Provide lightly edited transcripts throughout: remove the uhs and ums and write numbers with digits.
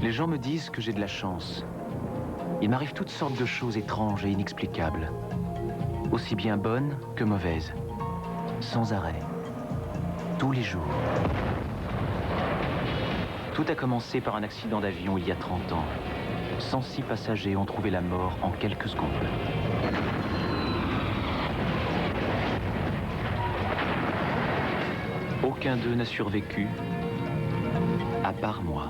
Les gens me disent que j'ai de la chance. Il m'arrive toutes sortes de choses étranges et inexplicables. Aussi bien bonnes que mauvaises. Sans arrêt. Tous les jours. Tout a commencé par un accident d'avion il y a 30 ans. 106 passagers ont trouvé la mort en quelques secondes. Aucun d'eux n'a survécu, à part moi.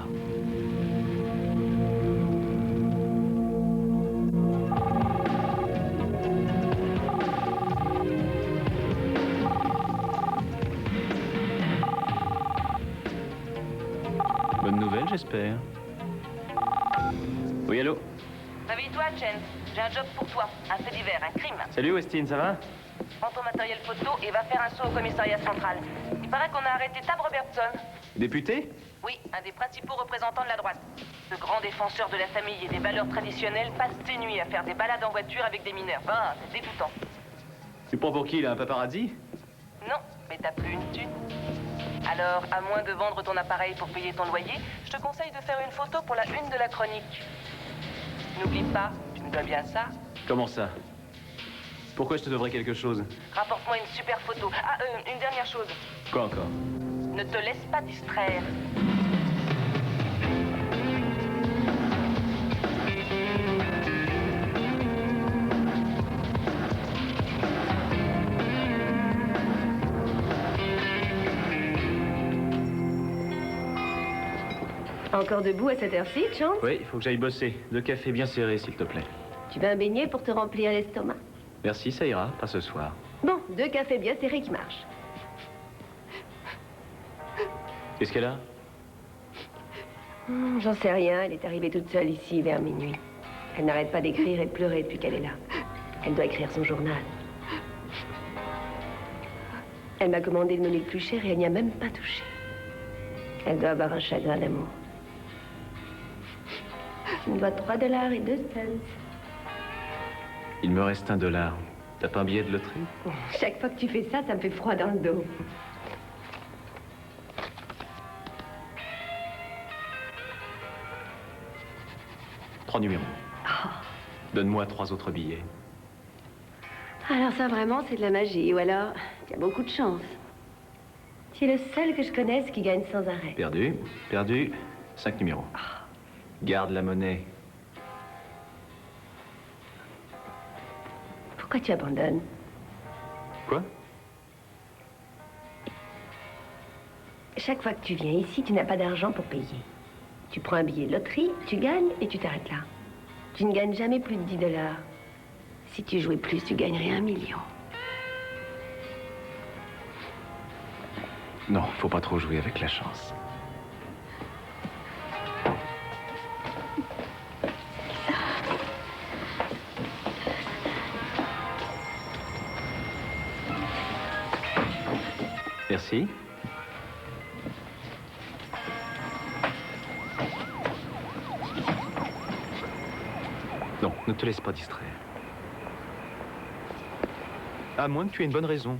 Bonne nouvelle, j'espère. Oui, allô? Réveille-toi, Chen. J'ai un job pour toi. Un fait divers, un crime. Salut, Westin, ça va? Prends ton matériel photo et va faire un saut au commissariat central. Il paraît qu'on a arrêté Tab Robertson. Député? Oui, un des principaux représentants de la droite. Ce grand défenseur de la famille et des valeurs traditionnelles passe ses nuits à faire des balades en voiture avec des mineurs. Ben, c'est dégoûtant. Tu prends pour qui, là, un paparazzi? Non, mais t'as plus une thune. Alors, à moins de vendre ton appareil pour payer ton loyer, je te conseille de faire une photo pour la une de la chronique. N'oublie pas, tu me dois bien ça. Comment ça? Pourquoi je te devrais quelque chose? Rapporte-moi une super photo. Ah, une dernière chose. Quoi encore? Ne te laisse pas distraire. Encore debout à cette heure-ci, Chance? Oui, il faut que j'aille bosser. 2 cafés bien serrés, s'il te plaît. Tu veux un beignet pour te remplir l'estomac? Merci, ça ira, pas ce soir. Bon, 2 cafés bien serrés qui marchent. Qu'est-ce qu'elle a? J'en sais rien, elle est arrivée toute seule ici vers minuit. Elle n'arrête pas d'écrire et de pleurer depuis qu'elle est là. Elle doit écrire son journal. Elle m'a commandé le menu le plus cher et elle n'y a même pas touché. Elle doit avoir un chagrin d'amour. Tu me dois $3 et 2 cents. Il me reste $1. T'as pas un billet de loterie? Chaque fois que tu fais ça, ça me fait froid dans le dos. Trois numéros. Oh. Donne-moi 3 autres billets. Alors ça, vraiment, c'est de la magie. Ou alors, tu as beaucoup de chance. Tu es le seul que je connaisse qui gagne sans arrêt. Perdu, perdu, 5 numéros. Garde la monnaie. Pourquoi tu abandonnes? Quoi? Chaque fois que tu viens ici, tu n'as pas d'argent pour payer. Tu prends un billet de loterie, tu gagnes et tu t'arrêtes là. Tu ne gagnes jamais plus de $10. Si tu jouais plus, tu gagnerais 1 million. Non, faut pas trop jouer avec la chance. Merci. Non, ne te laisse pas distraire. À moins que tu aies une bonne raison.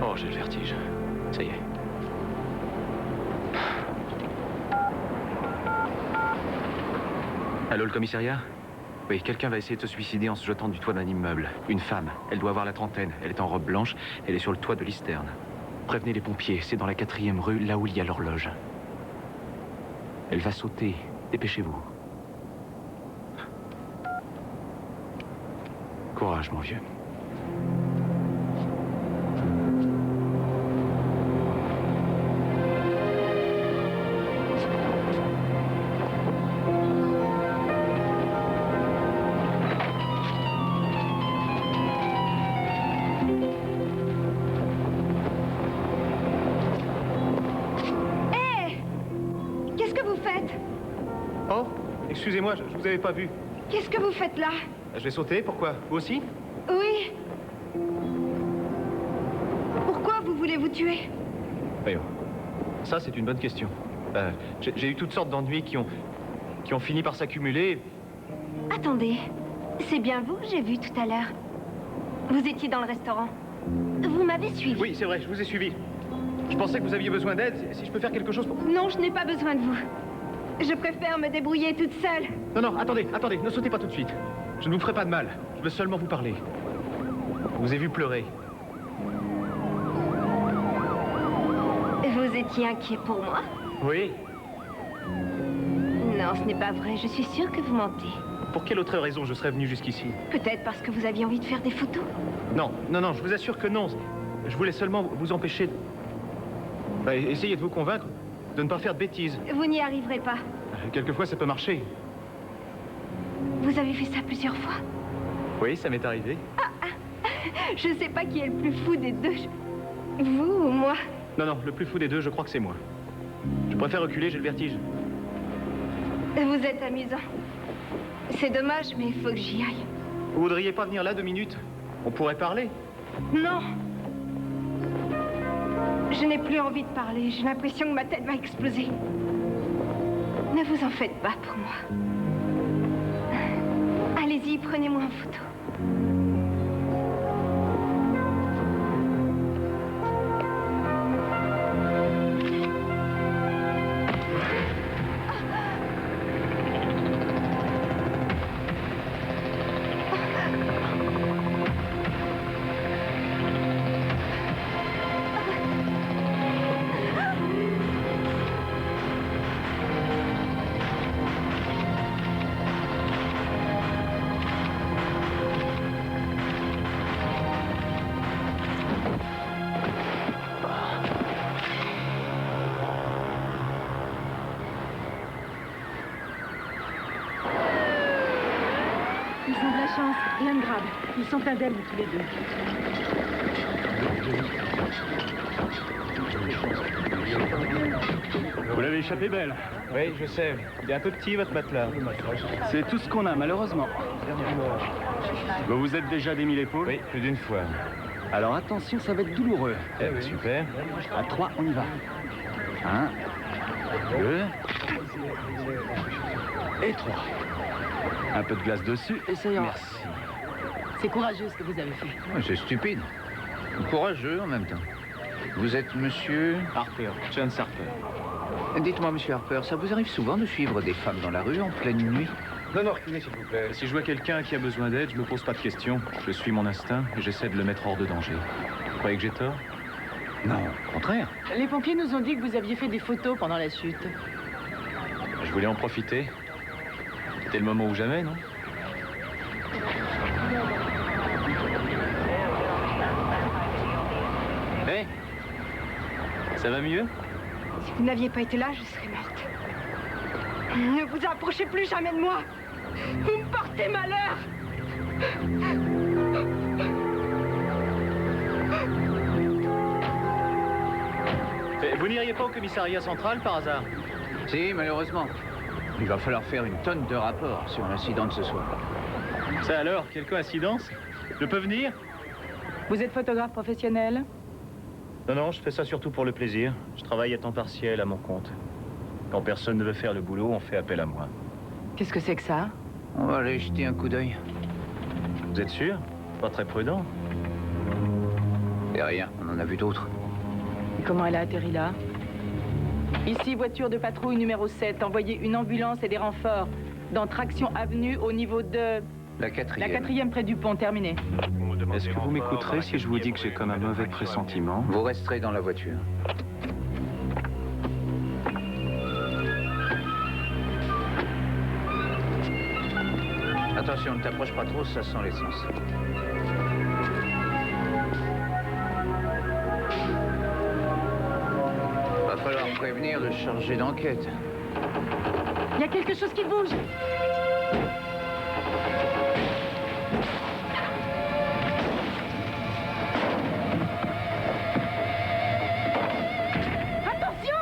Oh, j'ai le vertige. Ça y est. Allô, le commissariat? Oui, quelqu'un va essayer de se suicider en se jetant du toit d'un immeuble. Une femme. Elle doit avoir la trentaine. Elle est en robe blanche. Elle est sur le toit de l'Eastern. Prévenez les pompiers. C'est dans la 4e rue, là où il y a l'horloge. Elle va sauter Dépêchez-vous. Courage, mon vieux. Excusez-moi, je vous avais pas vu. Qu'est-ce que vous faites là? Je vais sauter, pourquoi? Vous aussi? Oui. Pourquoi vous voulez vous tuer? Voyons. Ça, c'est une bonne question. J'ai eu toutes sortes d'ennuis qui ont fini par s'accumuler. Attendez. C'est bien vous que j'ai vu tout à l'heure. Vous étiez dans le restaurant. Vous m'avez suivi. Oui, c'est vrai, je vous ai suivi. Je pensais que vous aviez besoin d'aide. Si je peux faire quelque chose pour... Non, je n'ai pas besoin de vous. Je préfère me débrouiller toute seule. Non, attendez, ne sautez pas tout de suite. Je ne vous ferai pas de mal. Je veux seulement vous parler. Je vous ai vu pleurer. Vous étiez inquiet pour moi? Oui. Non, ce n'est pas vrai. Je suis sûre que vous mentez. Pour quelle autre raison je serais venu jusqu'ici? Peut-être parce que vous aviez envie de faire des photos? Non, je vous assure que non. Je voulais seulement vous empêcher... essayez de vous convaincre de ne pas faire de bêtises. Vous n'y arriverez pas. Quelquefois, ça peut marcher. Vous avez fait ça plusieurs fois? Oui, ça m'est arrivé. Je ne sais pas qui est le plus fou des deux. Vous ou moi? Non, le plus fou des deux, je crois que c'est moi. Je préfère reculer, j'ai le vertige. Vous êtes amusant. C'est dommage, mais il faut que j'y aille. Vous voudriez pas venir là 2 minutes? On pourrait parler. Non. Je n'ai plus envie de parler. J'ai l'impression que ma tête va exploser. Ne vous en faites pas pour moi. Allez-y, prenez-moi en photo. Ils ont de la chance, rien de grave. Ils sont indemnes tous les deux. Vous l'avez échappé belle. Oui, je sais. Il est un peu petit, votre matelas. C'est tout ce qu'on a, malheureusement. Vous vous êtes déjà démis l'épaule? Oui, plus d'une fois. Alors attention, ça va être douloureux. Super. À 3, on y va. 1, 2 et 3. Un peu de glace dessus et ça ira. Merci. C'est courageux ce que vous avez fait. C'est stupide. Courageux en même temps. Vous êtes monsieur... Harper, John Harper. Dites-moi, monsieur Harper, ça vous arrive souvent de suivre des femmes dans la rue en pleine nuit? Non, reculez, s'il vous plaît. Si je vois quelqu'un qui a besoin d'aide, je me pose pas de questions. Je suis mon instinct et j'essaie de le mettre hors de danger. Vous croyez que j'ai tort? Non, au contraire. Les pompiers nous ont dit que vous aviez fait des photos pendant la chute. Je voulais en profiter. C'était le moment ou jamais, non? Hé, ça va mieux? Si vous n'aviez pas été là, je serais morte. Ne vous approchez plus jamais de moi. Vous me portez malheur. Vous n'iriez pas au commissariat central par hasard? Si, malheureusement. Il va falloir faire une tonne de rapports sur l'incident de ce soir. Ça alors, quelle coïncidence? Je peux venir? Vous êtes photographe professionnel? Non, je fais ça surtout pour le plaisir. Je travaille à temps partiel à mon compte. Quand personne ne veut faire le boulot, on fait appel à moi. Qu'est-ce que c'est que ça? On va aller jeter un coup d'œil. Vous êtes sûr? Pas très prudent. Et rien, on en a vu d'autres. Et comment elle a atterri là? Ici, voiture de patrouille numéro 7. Envoyez une ambulance et des renforts dans Traction Avenue au niveau de... La quatrième. La 4e près du pont, terminé. Est-ce que vous m'écouterez si je vous dis que j'ai comme un mauvais pressentiment? Vous resterez dans la voiture. Attention, ne t'approche pas trop, ça sent l'essence. Va falloir prévenir le chargé d'enquête. Il y a quelque chose qui bouge. Attention!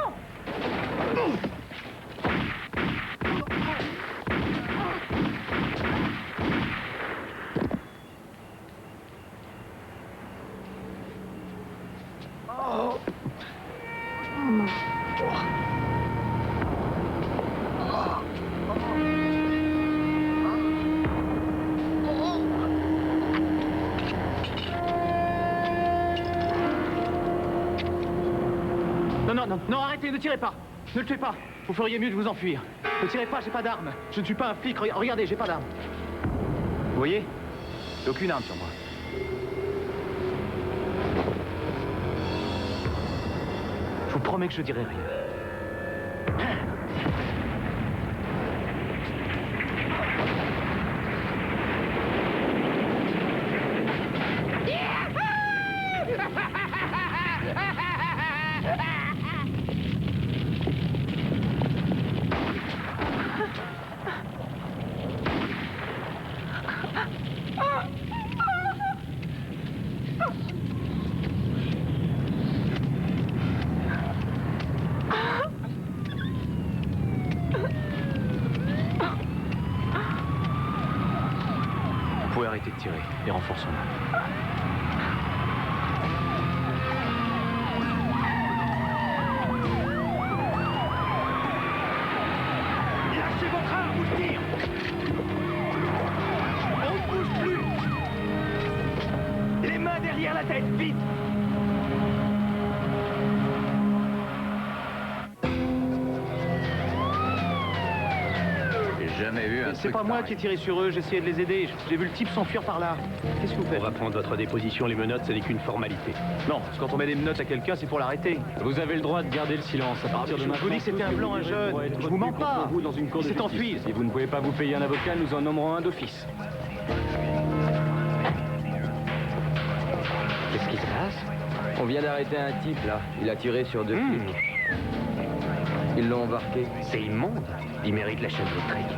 Non, arrêtez, ne tirez pas. Ne le tuez pas. Vous feriez mieux de vous enfuir. Ne tirez pas, j'ai pas d'arme. Je ne suis pas un flic. Regardez, j'ai pas d'arme. Vous voyez? J'ai aucune arme sur moi. Je vous promets que je dirai rien. Vous pouvez arrêter de tirer et renforçons-le. Lâchez votre arme ou je tire. On ne bouge plus. Les mains derrière la tête, vite. J'ai jamais vu un C'est truc pas moi pareil. qui ai tiré sur eux, j'essayais de les aider. J'ai vu le type s'enfuir par là. Qu'est-ce que vous On faites? va prendre votre déposition, les menottes, ce n'est qu'une formalité. Non, parce que quand on met des menottes à quelqu'un, c'est pour l'arrêter. Vous avez le droit de garder le silence. À partir de je vous dis que c'était un blanc, un jeune. Je vous mens pas. Vous dans une cour de Il s'est justice. enfui. Si vous ne pouvez pas vous payer un avocat, nous en nommerons un d'office. Qu'est-ce qui se passe? On vient d'arrêter un type, là. Il a tiré sur deux flics. Ils l'ont embarqué. C'est immonde. Il mérite la chaîne électrique.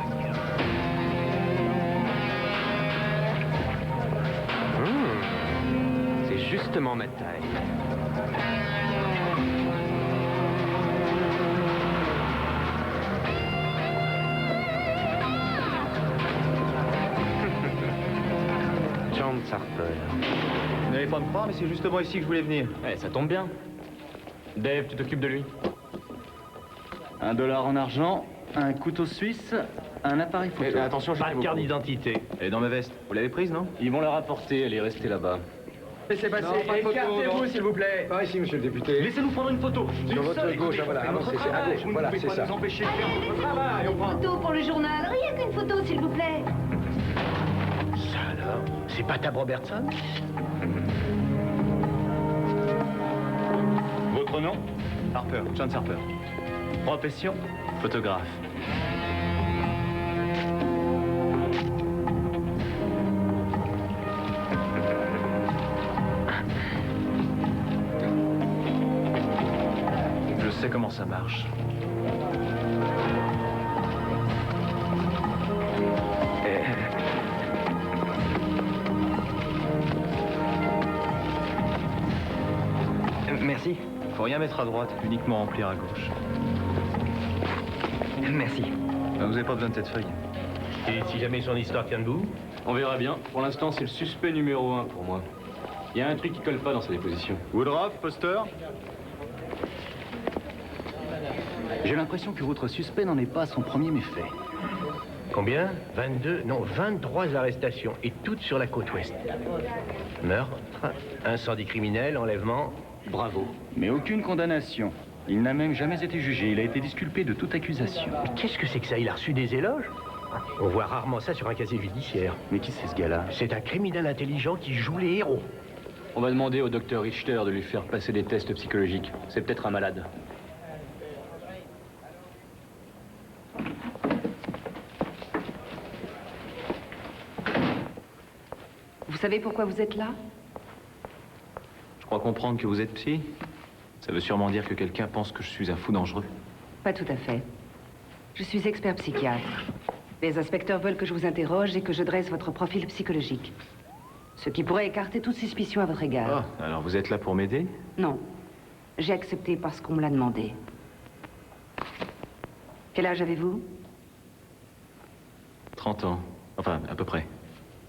C'est justement ma taille. John Sarpel. Vous n'allez pas me croire, mais c'est justement ici que je voulais venir. Eh, ça tombe bien. Dave, tu t'occupes de lui. $1 en argent, un couteau suisse, un appareil photo. Attention, pas de carte d'identité. Elle est dans ma veste. Vous l'avez prise, non? Ils vont la rapporter, elle est restée là-bas. Laissez passer. Écartez-vous, s'il vous plaît. Par ici, monsieur le député. Laissez-nous prendre une photo. Sur votre gauche, voilà, avancez, c'est à gauche, voilà, c'est ça. Vous ne pouvez pas nous empêcher de faire notre travail. Une photo pour le journal. Rien qu'une photo, s'il vous plaît. Ça alors? C'est pas Tab Robertson? Votre nom? Harper, John Harper. Profession? Photographe. Je sais comment ça marche. Merci. Faut rien mettre à droite, uniquement remplir à gauche. Merci. Vous n'avez pas besoin de cette feuille. Et si jamais son histoire tient debout? On verra bien. Pour l'instant, c'est le suspect numéro 1 pour moi. Il y a un truc qui colle pas dans sa déposition. Woodruff, Poster. J'ai l'impression que votre suspect n'en est pas à son premier méfait. Combien? 22, non, 23 arrestations, et toutes sur la côte ouest. Meurtre, incendie criminel, enlèvement. Bravo. Mais aucune condamnation. Il n'a même jamais été jugé. Il a été disculpé de toute accusation. Mais qu'est-ce que c'est que ça? Il a reçu des éloges? On voit rarement ça sur un casier judiciaire. Mais qui c'est ce gars-là? C'est un criminel intelligent qui joue les héros. On va demander au docteur Richter de lui faire passer des tests psychologiques. C'est peut-être un malade. savez pourquoi vous êtes là? Je crois comprendre que vous êtes psy. Ça veut sûrement dire que quelqu'un pense que je suis un fou dangereux. Pas tout à fait. Je suis expert psychiatre. Les inspecteurs veulent que je vous interroge et que je dresse votre profil psychologique. Ce qui pourrait écarter toute suspicion à votre égard. Ah, alors vous êtes là pour m'aider? Non. J'ai accepté parce qu'on me l'a demandé. Quel âge avez-vous? 30 ans. Enfin, à peu près.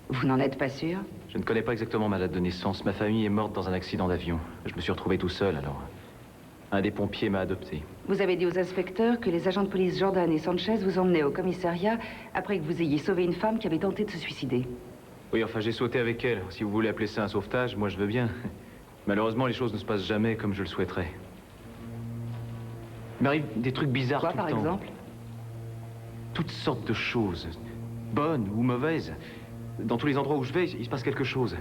Vous n'en êtes pas sûr? Je ne connais pas exactement ma date de naissance. Ma famille est morte dans un accident d'avion. Je me suis retrouvé tout seul, alors... Un des pompiers m'a adopté. Vous avez dit aux inspecteurs que les agents de police Jordan et Sanchez vous emmenaient au commissariat après que vous ayez sauvé une femme qui avait tenté de se suicider. Oui, enfin, j'ai sauté avec elle. Si vous voulez appeler ça un sauvetage, moi je veux bien. Malheureusement, les choses ne se passent jamais comme je le souhaiterais. Il m'arrive des trucs bizarres Quoi, tout le temps. par exemple? Toutes sortes de choses. Bonnes ou mauvaises. Dans tous les endroits où je vais, il se passe quelque chose.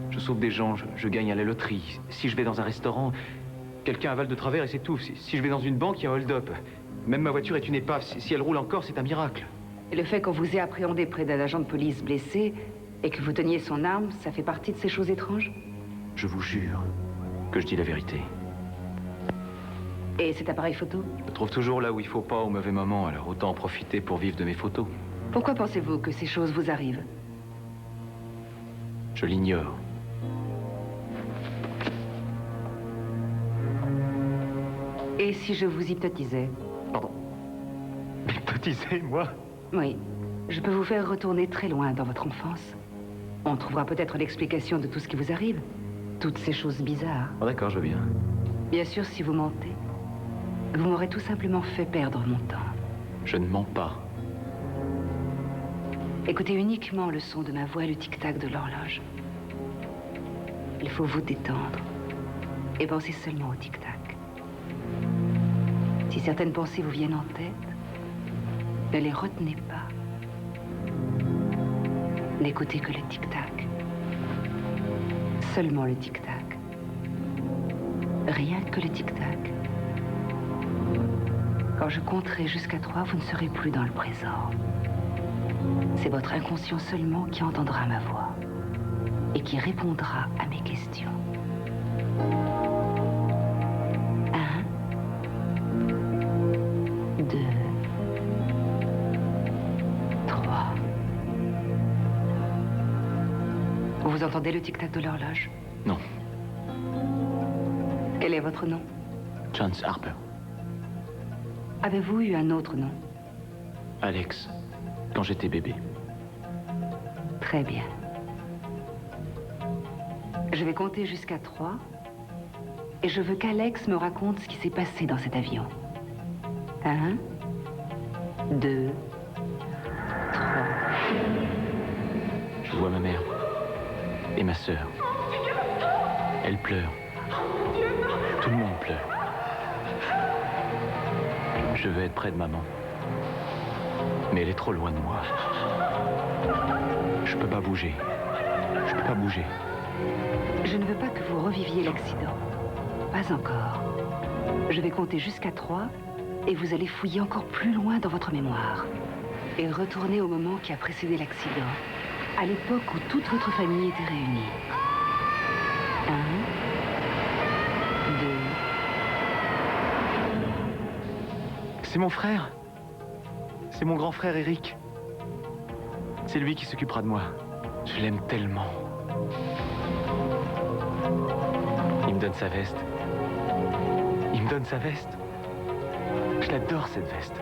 Je sauve des gens, je gagne à la loterie. Si je vais dans un restaurant, quelqu'un avale de travers et c'est tout. Si je vais dans une banque, il y a un hold-up. Même ma voiture est une épave. Si elle roule encore, c'est un miracle. Et le fait qu'on vous ait appréhendé près d'un agent de police blessé et que vous teniez son arme, ça fait partie de ces choses étranges? Je vous jure que je dis la vérité. Et cet appareil photo? Je me trouve toujours là où il faut pas au mauvais moment, alors autant en profiter pour vivre de mes photos. Pourquoi pensez-vous que ces choses vous arrivent? Je l'ignore. Et si je vous hypnotisais? Pardon. Hypnotiser, moi? Oui. Je peux vous faire retourner très loin dans votre enfance. On trouvera peut-être l'explication de tout ce qui vous arrive. Toutes ces choses bizarres. Oh, d'accord, je veux bien. Bien sûr, si vous mentez, vous m'aurez tout simplement fait perdre mon temps. Je ne mens pas. Écoutez uniquement le son de ma voix et le tic-tac de l'horloge. Il faut vous détendre et penser seulement au tic-tac. Si certaines pensées vous viennent en tête, ne les retenez pas. N'écoutez que le tic-tac. Seulement le tic-tac. Rien que le tic-tac. Quand je compterai jusqu'à 3, vous ne serez plus dans le présent. C'est votre inconscient seulement qui entendra ma voix et qui répondra à mes questions. 1, 2, 3. Vous entendez le tic-tac de l'horloge? Non. Quel est votre nom? Chance Harper. Avez-vous eu un autre nom? Alex, quand j'étais bébé. Très bien. Je vais compter jusqu'à 3 et je veux qu'Alex me raconte ce qui s'est passé dans cet avion. 1, 2, 3. Je vois ma mère et ma sœur. Elle pleure. Tout le monde pleure. Je veux être près de maman. Mais elle est trop loin de moi. Je peux pas bouger. Je peux pas bouger. Je ne veux pas que vous reviviez l'accident. Pas encore. Je vais compter jusqu'à 3 et vous allez fouiller encore plus loin dans votre mémoire. Et retourner au moment qui a précédé l'accident. À l'époque où toute votre famille était réunie. 1, 2. C'est mon frère. C'est mon grand frère Eric. C'est lui qui s'occupera de moi. Je l'aime tellement. Il me donne sa veste. Il me donne sa veste. Je l'adore, cette veste.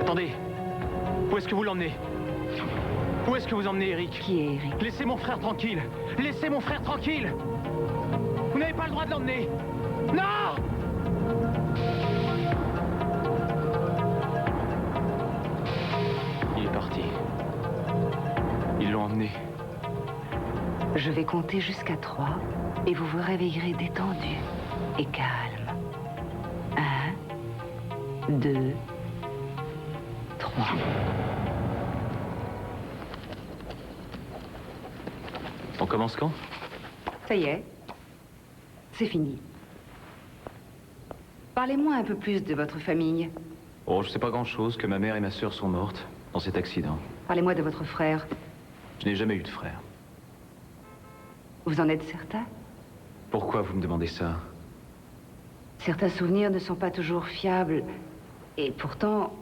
Attendez. Où est-ce que vous l'emmenez? Où est-ce que vous emmenez Eric? Qui est Eric? Laissez mon frère tranquille. Laissez mon frère tranquille. Vous n'avez pas le droit de l'emmener. Non! Il est parti. Ils l'ont emmené. Je vais compter jusqu'à 3 et vous vous réveillerez détendu et calme. 1, 2, 3. On commence quand? Ça y est, c'est fini. Parlez-moi un peu plus de votre famille. Oh, je sais pas grand-chose, que ma mère et ma sœur sont mortes. dans cet accident. Parlez-moi de votre frère. Je n'ai jamais eu de frère. Vous en êtes certain? Pourquoi vous me demandez ça? Certains souvenirs ne sont pas toujours fiables. Et pourtant,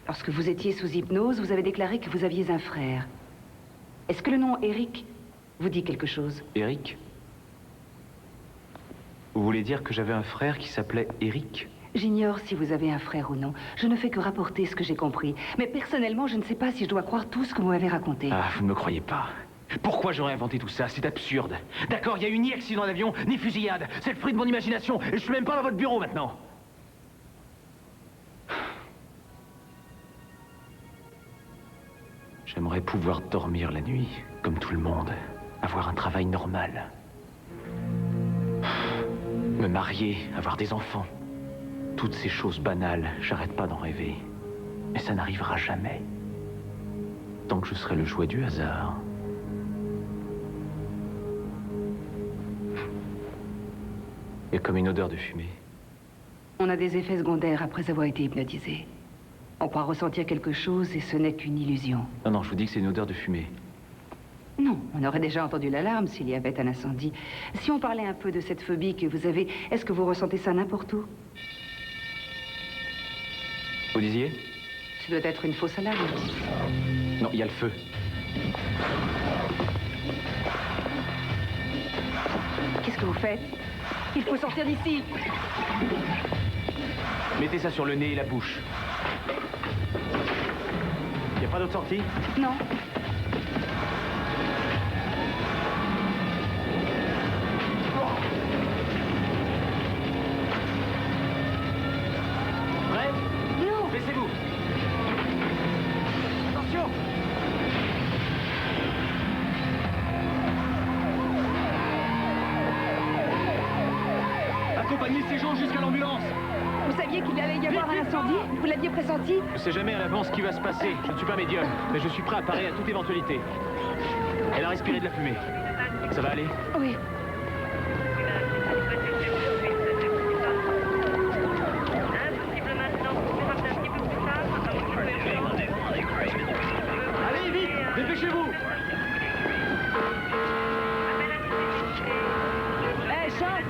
lorsque vous étiez sous hypnose, vous avez déclaré que vous aviez un frère. Est-ce que le nom Eric vous dit quelque chose? Eric? Vous voulez dire que j'avais un frère qui s'appelait Eric? J'ignore si vous avez un frère ou non. Je ne fais que rapporter ce que j'ai compris. Mais personnellement, je ne sais pas si je dois croire tout ce que vous m'avez raconté. Ah, vous ne me croyez pas. Pourquoi j'aurais inventé tout ça? C'est absurde. D'accord, il n'y a eu ni accident d'avion, ni fusillade. C'est le fruit de mon imagination. Et je suis même pas dans votre bureau maintenant. J'aimerais pouvoir dormir la nuit, comme tout le monde. Avoir un travail normal. Me marier, avoir des enfants. Toutes ces choses banales, j'arrête pas d'en rêver. Mais ça n'arrivera jamais. Tant que je serai le jouet du hasard. Il y a comme une odeur de fumée. On a des effets secondaires après avoir été hypnotisé. On croit ressentir quelque chose et ce n'est qu'une illusion. Non, non, je vous dis que c'est une odeur de fumée. Non, on aurait déjà entendu l'alarme s'il y avait un incendie. Si on parlait un peu de cette phobie que vous avez, est-ce que vous ressentez ça n'importe où? Vous disiez? Ce doit être une fausse alarme. Non, il y a le feu. Qu'est-ce que vous faites? Il faut sortir d'ici. Mettez ça sur le nez et la bouche. Il n'y a pas d'autre sortie? Non. Prêt? Non. Laissez-vous. Attention! Accompagnez ces gens jusqu'à l'ambulance. Vous saviez qu'il allait y avoir un incendie? Vous l'aviez pressenti? Je ne sais jamais à l'avance ce qui va se passer. Je ne suis pas médium, mais je suis prêt à parer à toute éventualité. Elle a respiré de la fumée. Ça va aller? Oui. Allez, vite! Dépêchez-vous! Hé, Charles!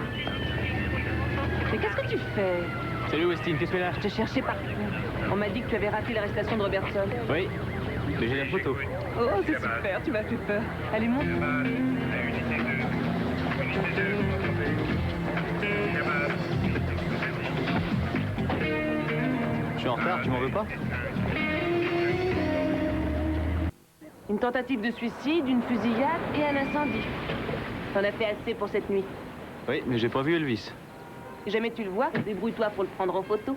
Mais qu'est-ce que tu fais? Salut Westin, qu'est-ce que là? Je te cherchais partout. On m'a dit que tu avais raté l'arrestation de Robertson. Oui, mais j'ai la photo. Oh, c'est super, tu m'as fait peur. Allez, monte. Je suis en retard, tu m'en veux pas? Une tentative de suicide, une fusillade et un incendie. T'en as fait assez pour cette nuit. Oui, mais j'ai pas vu Elvis. Si jamais tu le vois, débrouille-toi pour le prendre en photo.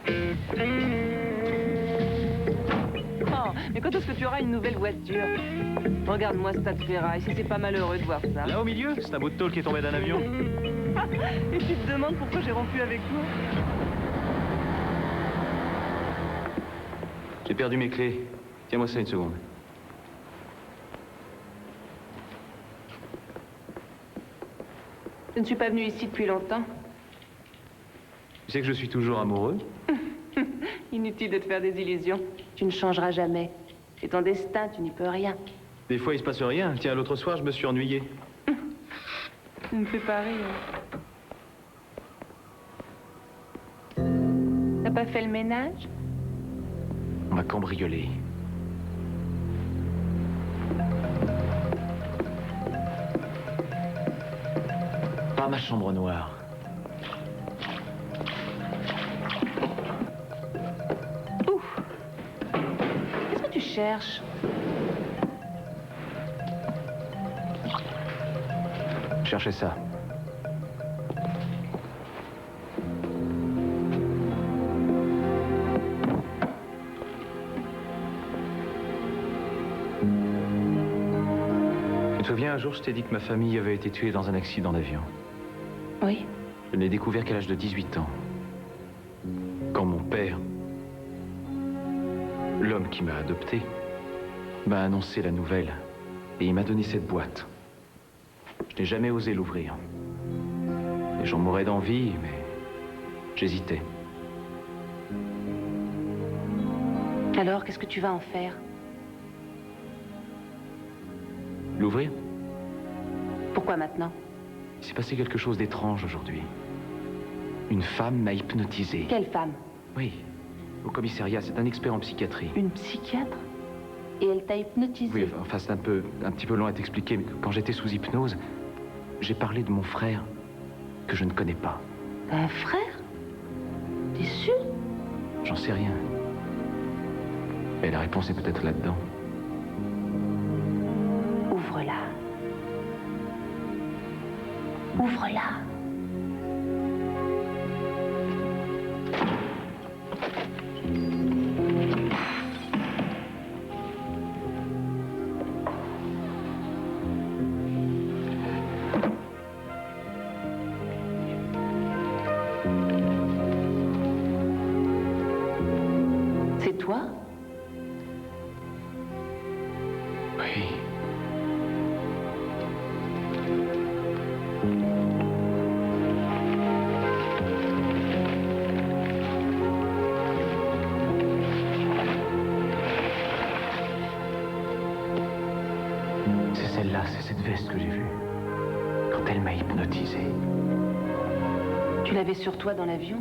Oh, mais quand est-ce que tu auras une nouvelle voiture? Regarde-moi ce tas de ferraille, si c'est pas malheureux de voir ça. Là au milieu, c'est un bout de tôle qui est tombé d'un avion. Et tu te demandes pourquoi j'ai rompu avec toi? J'ai perdu mes clés. Tiens-moi ça une seconde. Je ne suis pas venue ici depuis longtemps. Tu sais que je suis toujours amoureux? Inutile de te faire des illusions. Tu ne changeras jamais. C'est ton destin, tu n'y peux rien. Des fois, il se passe rien. Tiens, l'autre soir, je me suis ennuyé. Tu me fais pas rire. T'as pas fait le ménage? On m'a cambriolé. Pas ma chambre noire. Ouf! Qu'est-ce que tu cherches? Je cherchais ça. Tu te souviens, un jour, je t'ai dit que ma famille avait été tuée dans un accident d'avion. Oui. Je ne l'ai découvert qu'à l'âge de 18 ans. Quand mon père, l'homme qui m'a adopté, m'a annoncé la nouvelle. Et il m'a donné cette boîte. Je n'ai jamais osé l'ouvrir. Et j'en mourais d'envie, mais j'hésitais. Alors, qu'est-ce que tu vas en faire? L'ouvrir? Pourquoi maintenant? Il s'est passé quelque chose d'étrange aujourd'hui. Une femme m'a hypnotisé. Quelle femme? Oui, au commissariat, c'est un expert en psychiatrie. Une psychiatre? Et elle t'a hypnotisé? Oui, enfin, c'est un petit peu long à t'expliquer, mais quand j'étais sous hypnose, j'ai parlé de mon frère, que je ne connais pas. T'as un frère? T'es sûr? J'en sais rien. Et la réponse est peut-être là-dedans. Ouvre-la. Ouvre-la. C'est toi? Oui. C'est celle-là, c'est cette veste que j'ai vue. Quand elle m'a hypnotisé. Tu l'avais sur toi dans l'avion?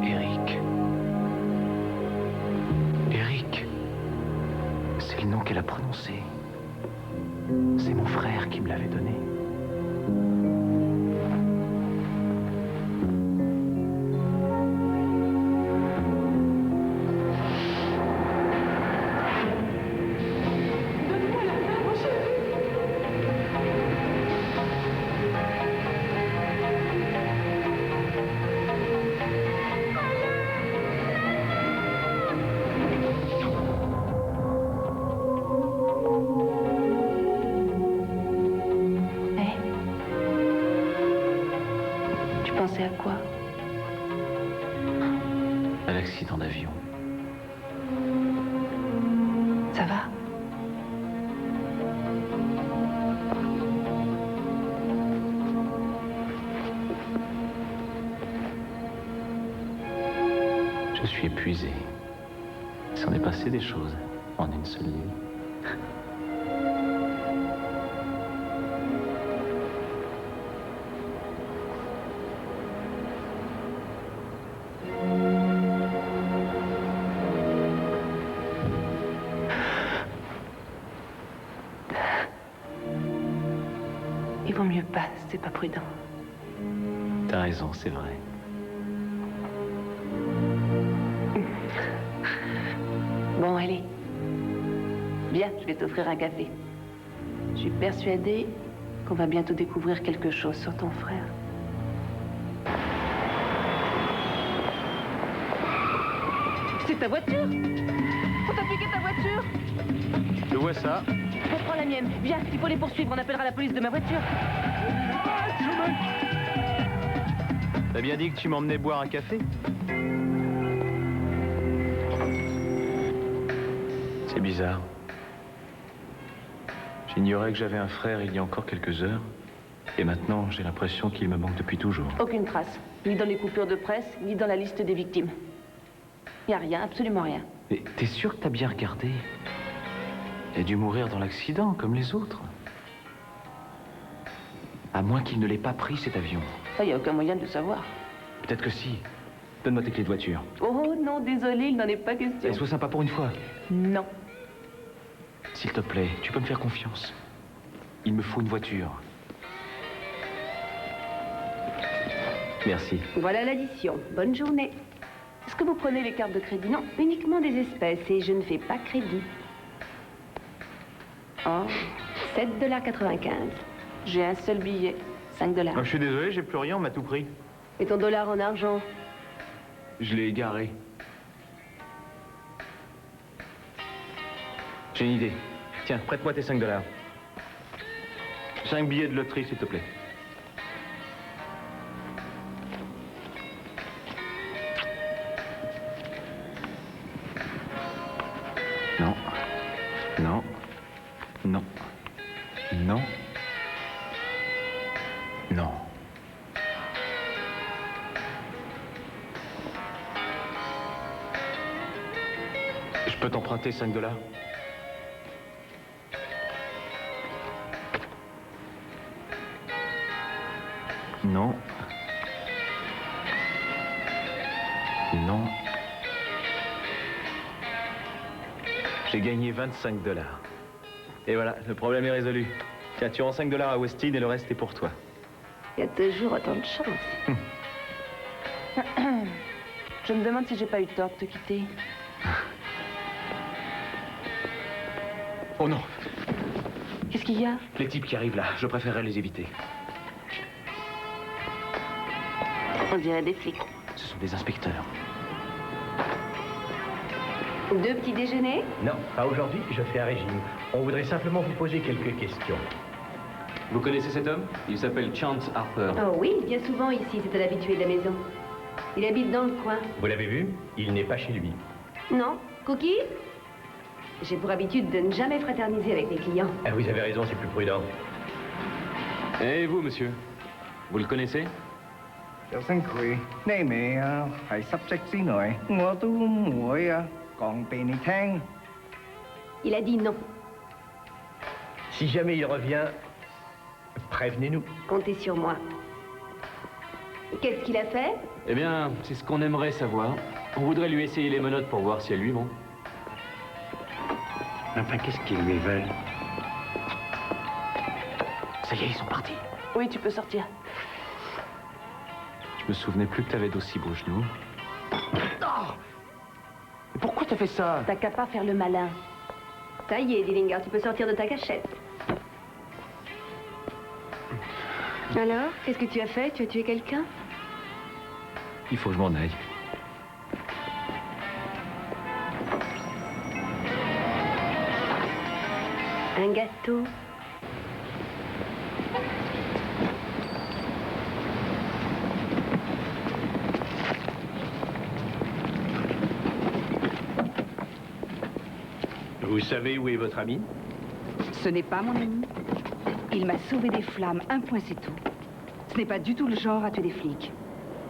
Eric. Eric. C'est le nom qu'elle a prononcé. C'est mon frère qui me l'avait donné. Pensez à quoi? À l'accident d'avion. Ça va? Je suis épuisé. Il s'en est passé des choses en une seule nuit. Il vaut mieux pas, c'est pas prudent. T'as raison, c'est vrai. Bon, allez. Viens, je vais t'offrir un café. Je suis persuadée qu'on va bientôt découvrir quelque chose sur ton frère. C'est ta voiture? Faut t'appliquer ta voiture? Je vois ça. Reprends la mienne. Viens, il faut les poursuivre. On appellera la police de ma voiture. T'as bien dit que tu m'emmenais boire un café? C'est bizarre. J'ignorais que j'avais un frère il y a encore quelques heures. Et maintenant, j'ai l'impression qu'il me manque depuis toujours. Aucune trace. Ni dans les coupures de presse, ni dans la liste des victimes. Y a rien, absolument rien. Mais t'es sûr que t'as bien regardé? Il a dû mourir dans l'accident, comme les autres. À moins qu'il ne l'ait pas pris, cet avion. Ça, y a aucun moyen de le savoir. Peut-être que si. Donne-moi tes clés de voiture. Oh non, désolé, il n'en est pas question. Et sois sympa pour une fois. Non. S'il te plaît, tu peux me faire confiance. Il me faut une voiture. Merci. Voilà l'addition. Bonne journée. Est-ce que vous prenez les cartes de crédit? Non. Uniquement des espèces et je ne fais pas crédit. Oh, 7,95 $. j'ai un seul billet. 5 $. Je suis désolé, j'ai plus rien, on m'a tout pris. Et ton dollar en argent? Je l'ai égaré. J'ai une idée. Tiens, prête-moi tes 5 $. 5 billets de loterie, s'il te plaît. Non. Non. Non. Non. Non. peux t'emprunter 5 $? Non. Non. J'ai gagné 25 $. Et voilà, le problème est résolu. Tiens, tu rends 5 $ à Westin et le reste est pour toi. Il y a toujours autant de chance. Je me demande si j'ai pas eu tort de te quitter. Oh non, Qu'est-ce qu'il y a? les types qui arrivent là, je préférerais les éviter. On dirait des flics. Ce sont des inspecteurs. 2 petits déjeuners? Non, pas aujourd'hui, je fais un régime. On voudrait simplement vous poser quelques questions. Vous connaissez cet homme? Il s'appelle Chance Harper. Oh oui, il vient souvent ici, c'est un habitué de la maison. Il habite dans le coin. Vous l'avez vu? Il n'est pas chez lui. Non? Cookie? J'ai pour habitude de ne jamais fraterniser avec les clients. Ah, vous avez raison, c'est plus prudent. Et vous, monsieur? Vous le connaissez? 有聲佢呢味啊，係濕職之內，我都唔會啊講俾你聽。Il a dit non. Si jamais il revient, prévenez-nous. Comptez sur moi. Qu'est-ce qu'il a fait? Eh bien, c'est ce qu'on aimerait savoir. On voudrait lui essayer les menottes pour voir si elles lui vont. Enfin, qu'est-ce qu'ils lui veulent? Ça y est, ils sont partis. Oui, tu peux sortir. Je me souvenais plus que t'avais d'aussi beaux genoux. Oh! Mais pourquoi t'as fait ça? T'as qu'à pas faire le malin. Ça y est, Dillinger, tu peux sortir de ta cachette. Alors, qu'est-ce que tu as fait? Tu as tué quelqu'un? Il faut que je m'en aille. Un gâteau. Vous savez où est votre ami? Ce n'est pas mon ami. Il m'a sauvé des flammes, un point c'est tout. Ce n'est pas du tout le genre à tuer des flics.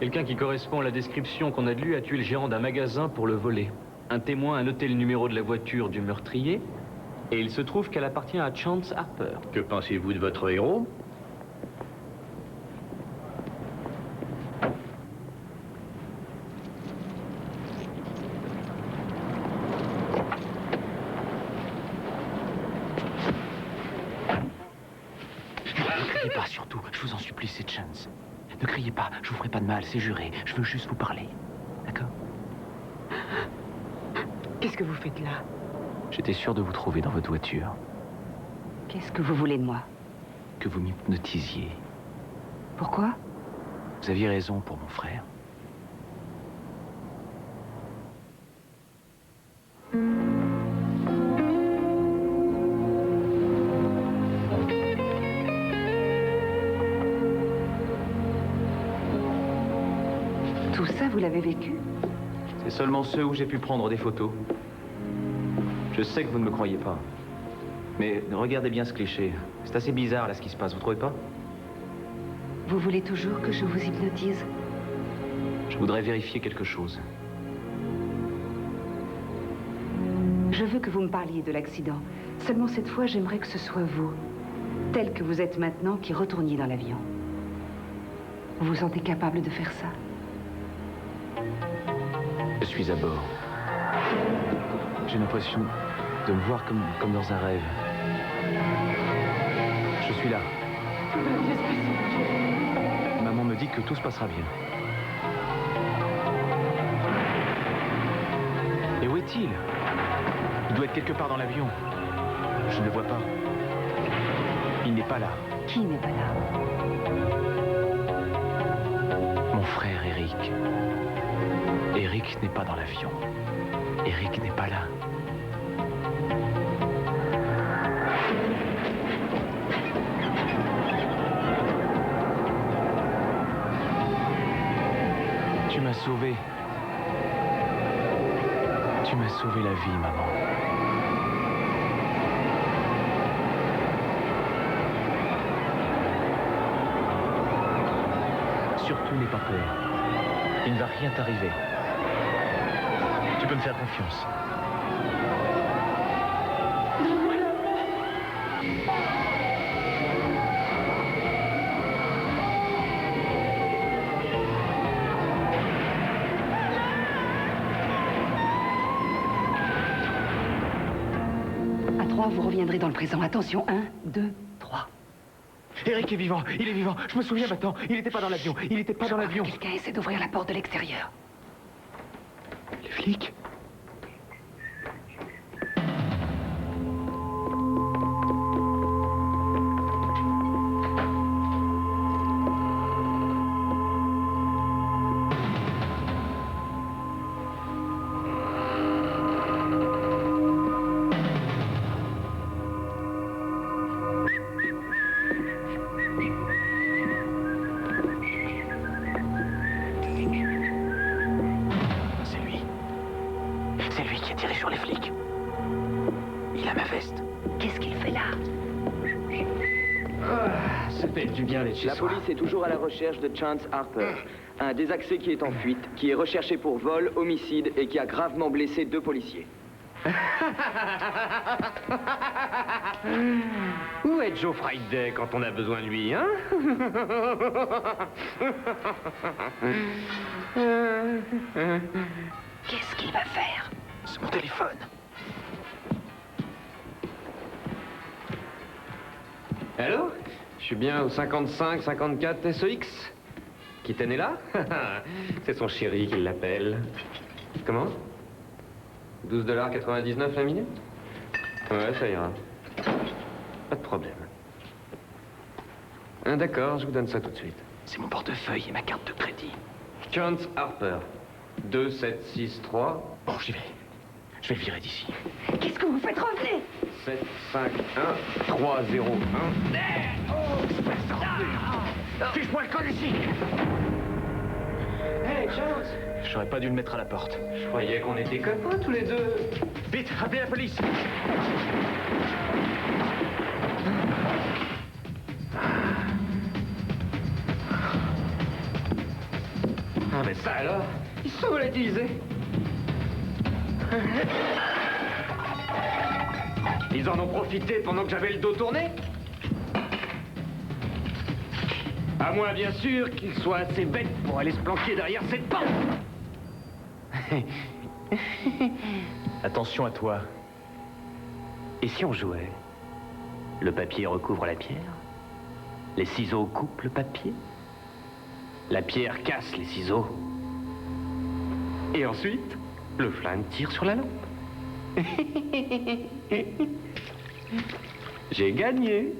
Quelqu'un qui correspond à la description qu'on a de lui a tué le gérant d'un magasin pour le voler. Un témoin a noté le numéro de la voiture du meurtrier. Et il se trouve qu'elle appartient à Chance Harper. Que pensez-vous de votre héros? Ne criez pas, surtout. Je vous en supplie, c'est Chance. Ne criez pas, je vous ferai pas de mal, c'est juré. Je veux juste vous parler. D'accord? Qu'est-ce que vous faites là? J'étais sûr de vous trouver dans votre voiture. Qu'est-ce que vous voulez de moi? Que vous m'hypnotisiez. Pourquoi? Vous aviez raison pour mon frère. Tout ça, vous l'avez vécu? C'est seulement ceux où j'ai pu prendre des photos. Je sais que vous ne me croyez pas. Mais regardez bien ce cliché. C'est assez bizarre, là, ce qui se passe, vous trouvez pas? Vous voulez toujours que je vous hypnotise? Je voudrais vérifier quelque chose. Je veux que vous me parliez de l'accident. Seulement cette fois, j'aimerais que ce soit vous, tel que vous êtes maintenant, qui retourniez dans l'avion. Vous vous sentez capable de faire ça? Je suis à bord. J'ai l'impression de me voir comme dans un rêve. Je suis là. Maman me dit que tout se passera bien. Et où est-il? Il doit être quelque part dans l'avion. Je ne le vois pas. Il n'est pas là. Qui n'est pas là? Mon frère Eric. Eric n'est pas dans l'avion. Eric n'est pas là. Tu m'as sauvé. Tu m'as sauvé la vie, maman. Surtout n'aie pas peur. Il ne va rien t'arriver. Tu peux me faire confiance. À 3, vous reviendrez dans le présent. Attention, 1, 2, 3. Eric est vivant, il est vivant. Je me souviens maintenant, il n'était pas dans l'avion. Il n'était pas dans l'avion. Quelqu'un essaie d'ouvrir la porte de l'extérieur. Les flics? La police est toujours à la recherche de Chance Harper, un désaxé qui est en fuite, qui est recherché pour vol, homicide et qui a gravement blessé 2 policiers. Où est Joe Friday quand on a besoin de lui, hein? Qu'est-ce qu'il va faire? C'est mon téléphone. Allô? Je suis bien au 55-54 SEX. Kitten est là? C'est son chéri qui l'appelle. Comment? 12,99 $, la minute? Ouais, ça ira. Pas de problème. D'accord, je vous donne ça tout de suite. C'est mon portefeuille et ma carte de crédit. Chance Harper. 2763. Bon, j'y vais. Je vais le virer d'ici. Qu'est-ce que vous faites? Revenez! 7, 5, 1, 3, 0, 1. Fiche-moi le col ici! Hey, Chance! J'aurais pas dû le mettre à la porte. Je croyais qu'on était copains tous les deux. Vite, appelez la police! Ah, mais ça alors? Ils sont volatilisés. Ils en ont profité pendant que j'avais le dos tourné? À moins, bien sûr, qu'ils soient assez bêtes pour aller se planquer derrière cette porte. Attention à toi. Et si on jouait? Le papier recouvre la pierre. Les ciseaux coupent le papier. La pierre casse les ciseaux. Et ensuite, le flingue tire sur la lampe. J'ai gagné.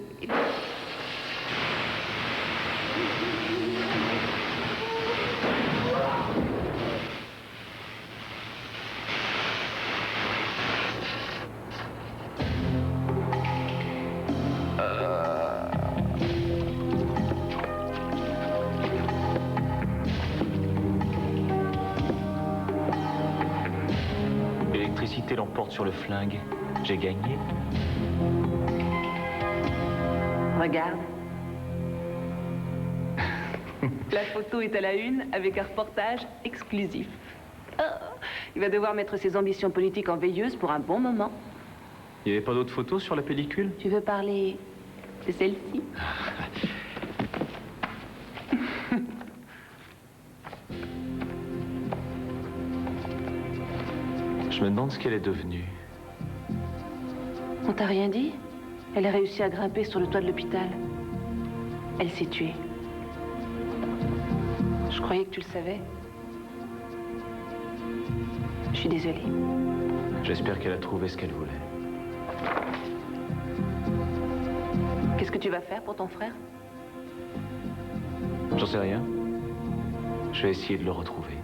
L'électricité l'emporte sur le flingue. J'ai gagné. Regarde. La photo est à la une avec un reportage exclusif. Oh, il va devoir mettre ses ambitions politiques en veilleuse pour un bon moment. Il n'y avait pas d'autres photos sur la pellicule? Tu veux parler de celle-ci? Je me demande ce qu'elle est devenue. On t'a rien dit? Elle a réussi à grimper sur le toit de l'hôpital. Elle s'est tuée. Je croyais que tu le savais. Je suis désolée. J'espère qu'elle a trouvé ce qu'elle voulait. Qu'est-ce que tu vas faire pour ton frère? J'en sais rien. Je vais essayer de le retrouver.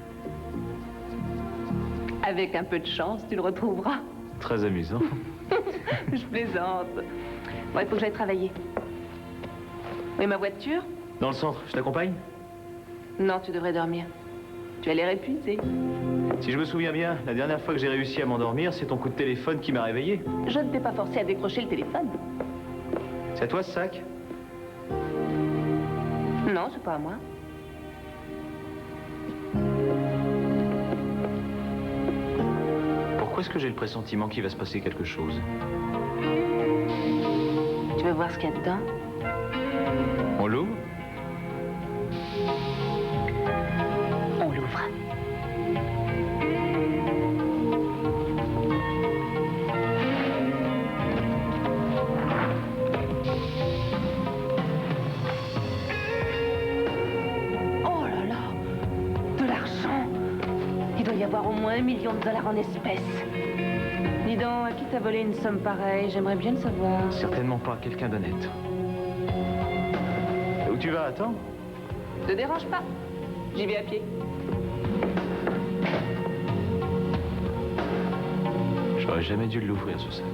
Avec un peu de chance, tu le retrouveras. Très amusant. Je plaisante. Bon, il faut que j'aille travailler. Oui, ma voiture? Dans le centre, je t'accompagne? Non, tu devrais dormir. Tu as l'air épuisé. Si je me souviens bien, la dernière fois que j'ai réussi à m'endormir, c'est ton coup de téléphone qui m'a réveillé. Je ne t'ai pas forcé à décrocher le téléphone. C'est à toi ce sac? Non, c'est pas à moi. Pourquoi est-ce que j'ai le pressentiment qu'il va se passer quelque chose? Tu voir ce qu'il y a dedans? On l'ouvre? On l'ouvre. Oh là là! De l'argent! Il doit y avoir au moins $1 million en espèces. Dis donc, à qui t'as volé une somme pareille? J'aimerais bien le savoir. Certainement pas quelqu'un d'honnête. Où tu vas, attends? Te dérange pas. J'y vais à pied. J'aurais jamais dû l'ouvrir, ce sac.